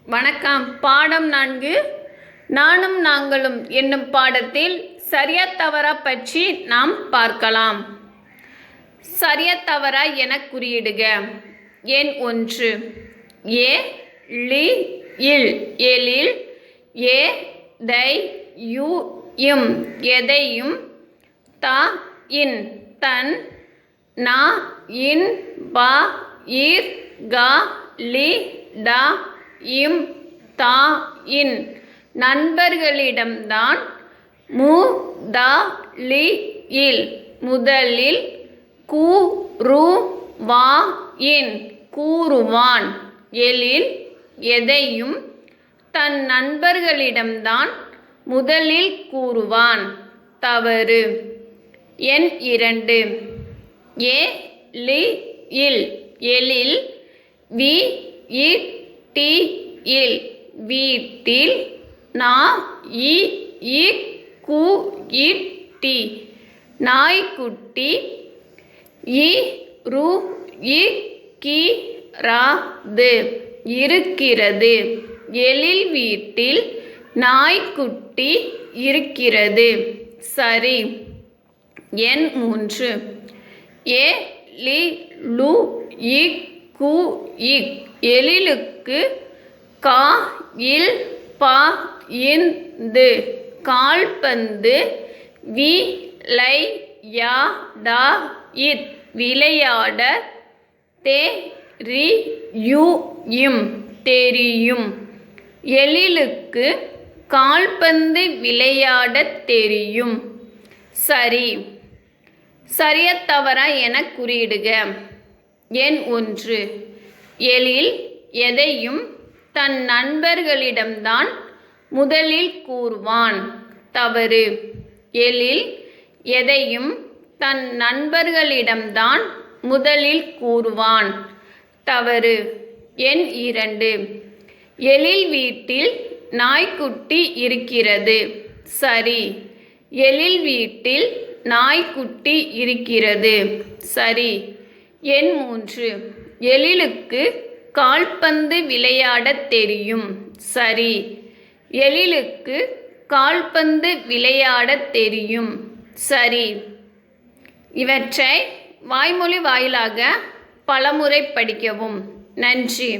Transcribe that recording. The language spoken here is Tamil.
வணக்கம். பாடம் 4 நானும் நாங்களும் என்னும் பாடத்தில் சரியா தவறா பற்றி நாம் பார்க்கலாம். சரியா தவறா என குறியிடுக. எண் 1 ஏ லி இல் எழில் ஏ தை யு இம் எதையும் தா இன் தன் நா இன் பா இர் கா லி டா இம் தா இன் நண்பர்களிடம்தான் மு தா லி இல் முதலில் கூ ரு வா இன் கூறுவான் எழில் எதையும் தன் நண்பர்களிடம்தான் முதலில் கூறுவான். தவறு. எண் 2 ஏ லி இல் எழில் வி இ டி இல் வீட்டில் நா இ இ கு இ டி நாய்க்குட்டி இ ரு இ கி ரா து இருக்கிறது. எழில் வீட்டில் நாய்க்குட்டி இருக்கிறது. சரி. எண் 3 ஏ லி லு இ கு இக் எழிலுக்கு கா இல் பா இந்து கால்பந்து வி லை யா டா இத் விளையாட தே ரி யு இம் தெரியும். எழிலுக்கு கால்பந்து விளையாடத் தெரியும். சரி. சரியா தவறா என குறியிடுக. எண் 1 எழில் எதையும் தன் நண்பர்களிடம்தான் முதலில் கூறுவான். தவறு. எழில் எதையும் தன் நண்பர்களிடம்தான் முதலில் கூறுவான். தவறு. எண் 2 எழில் வீட்டில் நாய்க்குட்டி இருக்கிறது. சரி. எழில் வீட்டில் நாய்க்குட்டி இருக்கிறது. சரி. எண் 3 எழிலுக்கு கால்பந்து விளையாடத் தெரியும். சரி. எழிலுக்கு கால்பந்து விளையாடத் தெரியும். சரி. இவற்றை வாய்மொழி வாயிலாக பலமுறை படிக்கவும். நன்றி.